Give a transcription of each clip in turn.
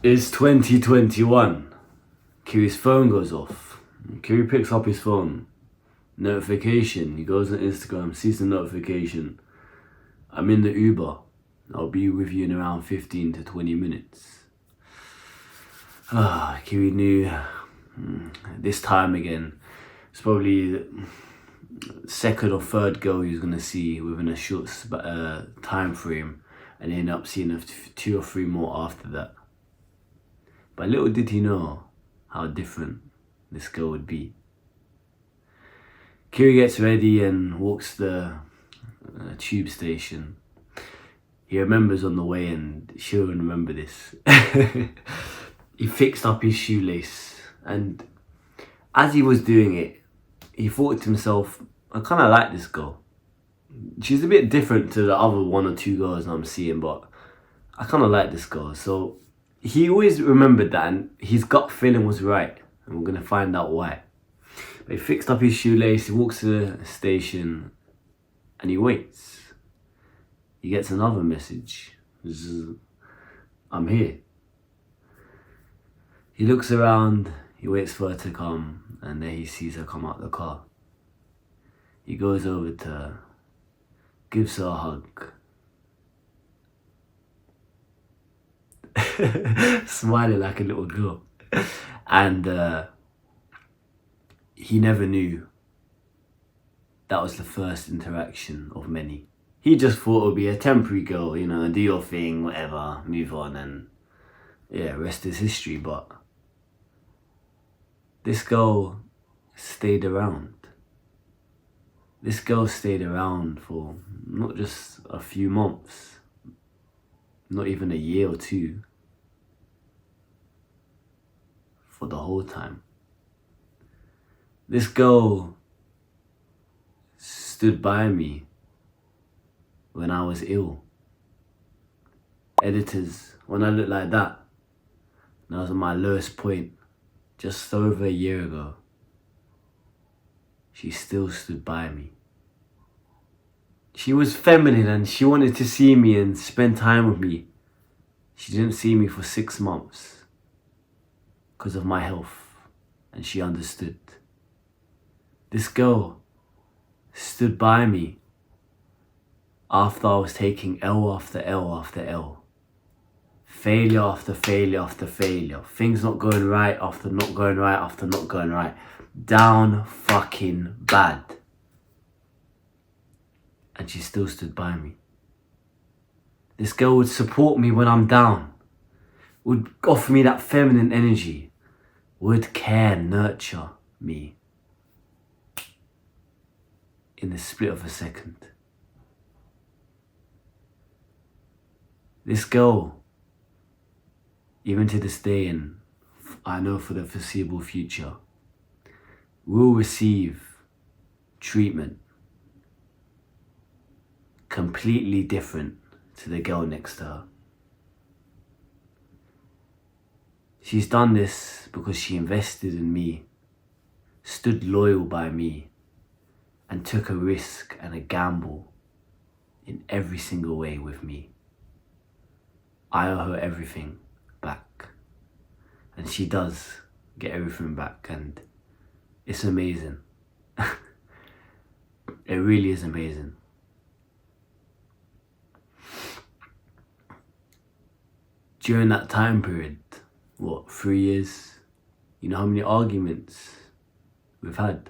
It's 2021. Kyri's phone goes off. Kyri picks up his phone. Notification. He goes on Instagram, sees the notification. I'm in the Uber. I'll be with you in around 15 to 20 minutes. Kyri knew this time again. It's probably the second or third girl he was going to see within a short time frame, and he ended up seeing 2 or 3 more after that. But little did he know how different this girl would be. Kyri gets ready and walks the tube station. He remembers on the way, and she'll remember this. He fixed up his shoelace, and as he was doing it, he thought to himself, I kind of like this girl. She's a bit different to the other 1 or 2 girls I'm seeing, but I kind of like this girl. So he always remembered that, and his gut feeling was right, and we're going to find out why. But he fixed up his shoelace, he walks to the station, and he waits. He gets another message. I'm here. He looks around, he waits for her to come, and then he sees her come out the car. He goes over to her, gives her a hug. Smiling like a little girl. And he never knew that was the first interaction of many. He just thought it would be a temporary girl, you know, do your thing, whatever, move on, and yeah, rest is history. But this girl stayed around. This girl stayed around for not just a few months, not even a year or 2, for the whole time. This girl stood by me when I was ill. Editors, when I looked like that, and I was at my lowest point just over a year ago, she still stood by me. She was feminine and she wanted to see me and spend time with me. She didn't see me for 6 months because of my health, and she understood. This girl stood by me after I was taking L after L after L. Failure after failure after failure. Things not going right after not going right after not going right. Down fucking bad. And she still stood by me. This girl would support me when I'm down. Would offer me that feminine energy. Would care, nurture me. In the split of a second. This girl, even to this day, and I know for the foreseeable future, will receive treatment completely different to the girl next to her. She's done this because she invested in me, stood loyal by me, and took a risk and a gamble in every single way with me. I owe her everything back. And she does get everything back, and it's amazing. It really is amazing. During that time period, 3 years, you know how many arguments we've had?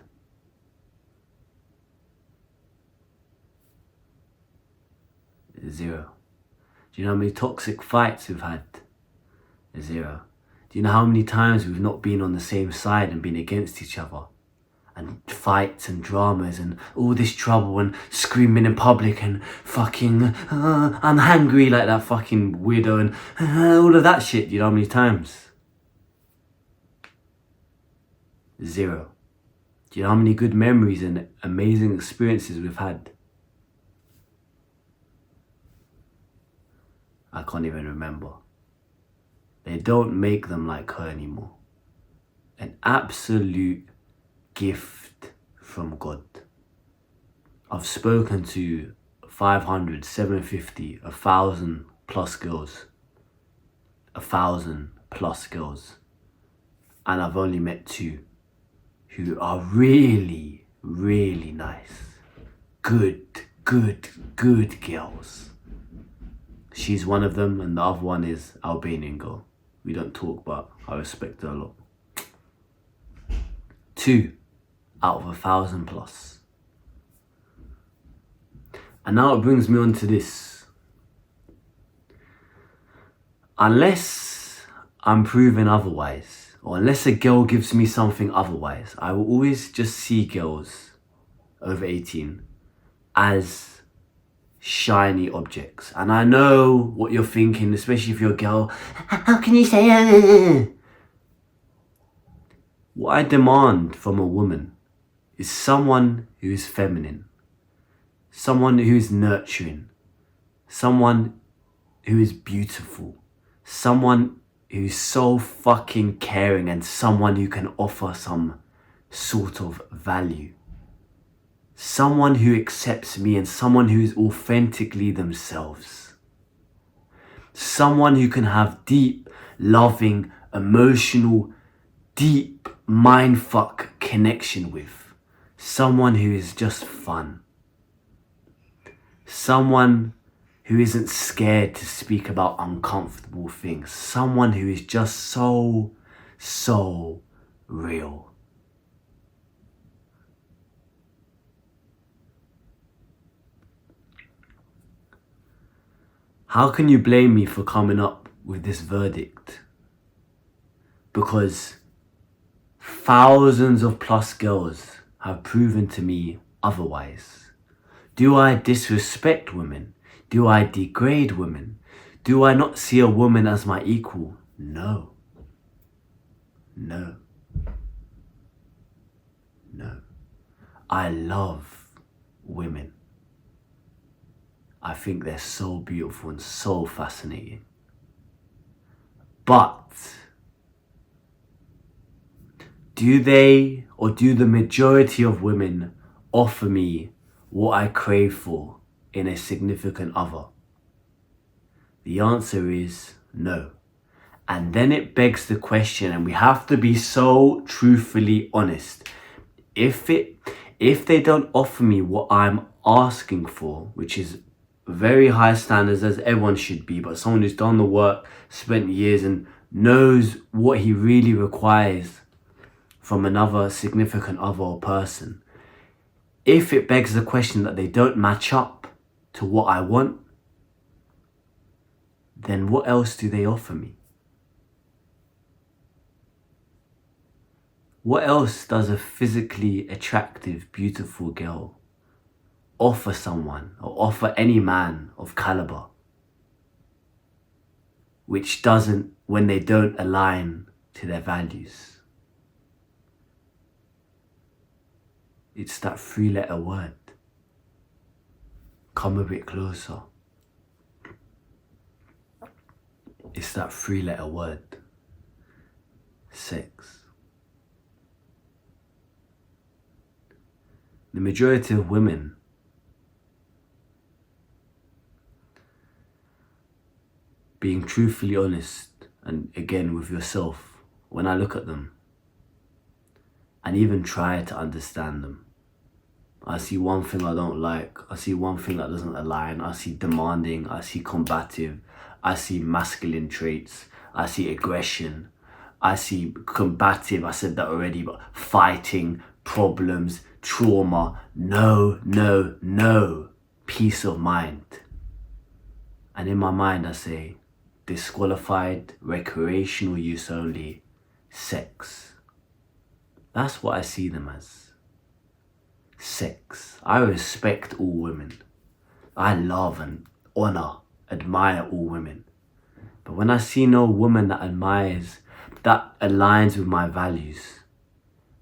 0. Do you know how many toxic fights we've had? 0. Do you know how many times we've not been on the same side and been against each other? And fights and dramas and all this trouble and screaming in public and fucking, I'm hungry like that fucking weirdo and all of that shit. Do you know how many times? 0. Do you know how many good memories and amazing experiences we've had? I can't even remember. They don't make them like her anymore. An absolute gift from God. I've spoken to 500, 750, 1,000 plus girls. 1,000 plus girls, and I've only met 2 who are really, really nice. Good girls. She's one of them, and the other one is Albanian girl. We don't talk, but I respect her a lot. 2 out of 1,000 plus. And now it brings me on to this. Unless I'm proven otherwise, or unless a girl gives me something otherwise, I will always just see girls over 18 as shiny objects. And I know what you're thinking, especially if you're a girl. How can you say that? What I demand from a woman is someone who is feminine, someone who is nurturing, someone who is beautiful, someone who is so fucking caring, and someone who can offer some sort of value. Someone who accepts me, and someone who is authentically themselves. Someone who can have deep, loving, emotional, deep mindfuck connection with. Someone who is just fun. Someone who isn't scared to speak about uncomfortable things. Someone who is just so real. How can you blame me for coming up with this verdict? Because thousands of plus girls have proven to me otherwise. Do I disrespect women? Do I degrade women? Do I not see a woman as my equal? No. I love women. I think they're so beautiful and so fascinating. But do they, or do the majority of women offer me what I crave for in a significant other? The answer is no. And then it begs the question, and we have to be so truthfully honest. If they don't offer me what I'm asking for, which is very high standards, as everyone should be, but someone who's done the work, spent years, and knows what he really requires from another significant other or person. If it begs the question that they don't match up to what I want, then what else do they offer me? What else does a physically attractive, beautiful girl offer someone, or offer any man of caliber, which doesn't, when they don't align to their values? It's that 3-letter word. Come a bit closer. It's that 3-letter word. Sex. The majority of women being truthfully honest, and again with yourself, when I look at them and even try to understand them, I see one thing I don't like, I see one thing that doesn't align, I see demanding, I see combative, I see masculine traits, I see aggression, I see combative, I said that already, but fighting, problems, trauma, no, peace of mind. And in my mind I say, disqualified, recreational use only, sex. That's what I see them as. Sex. I respect all women. I love and honor, admire all women. But when I see no woman that admires, that aligns with my values,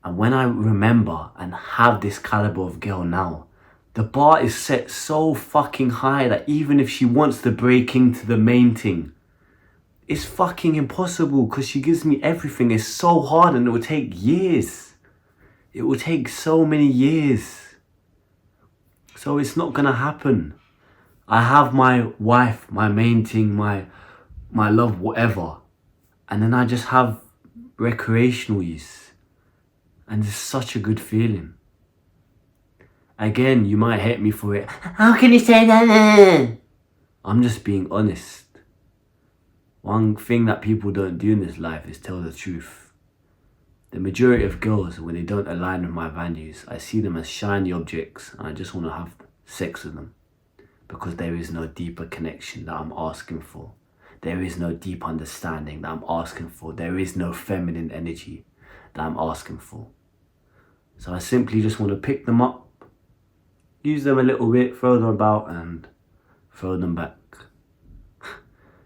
and when I remember and have this caliber of girl now, the bar is set so fucking high that even if she wants to break into the main thing, it's fucking impossible, because she gives me everything. It's so hard, and it will take years. It will take so many years. So it's not gonna happen. I have my wife, my main thing, my love, whatever. and then I just have recreational use, and it's such a good feeling. Again, you might hate me for it. How can you say that? I'm just being honest. One thing that people don't do in this life is tell the truth. The majority of girls, when they don't align with my values, I see them as shiny objects and I just want to have sex with them. Because there is no deeper connection that I'm asking for. There is no deep understanding that I'm asking for. There is no feminine energy that I'm asking for. So I simply just want to pick them up, use them a little bit, throw them about and throw them back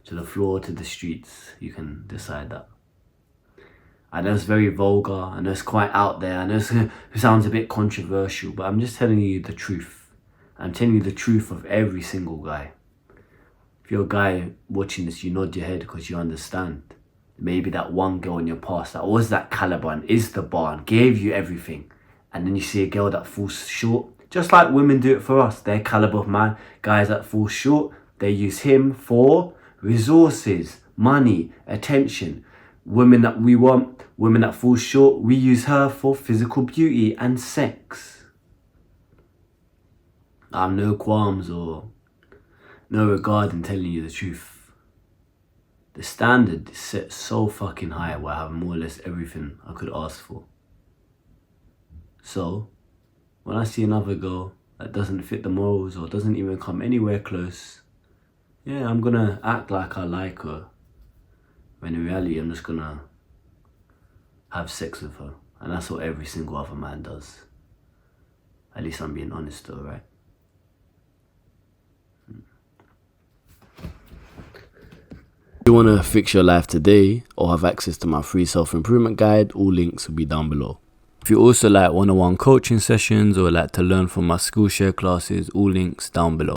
to the floor, to the streets. You can decide that. I know it's very vulgar, I know it's quite out there, I know it sounds a bit controversial, but I'm just telling you the truth. I'm telling you the truth of every single guy. If you're a guy watching this, you nod your head because you understand. Maybe that one girl in your past that was that caliber and is the bar and gave you everything, and then you see a girl that falls short, just like women do it for us. Their caliber of man, guys that fall short, they use him for resources, money, attention. Women that we want, women that fall short, we use her for physical beauty and sex. I have no qualms or no regard in telling you the truth. The standard is set so fucking high where I have more or less everything I could ask for. So, when I see another girl that doesn't fit the morals or doesn't even come anywhere close, yeah, I'm gonna act like I like her. When in reality, I'm just gonna have sex with her. And that's what every single other man does. At least I'm being honest though, right? If you want to fix your life today or have access to my free self-improvement guide, all links will be down below. If you also like one-on-one coaching sessions or like to learn from my Skool share classes, all links down below.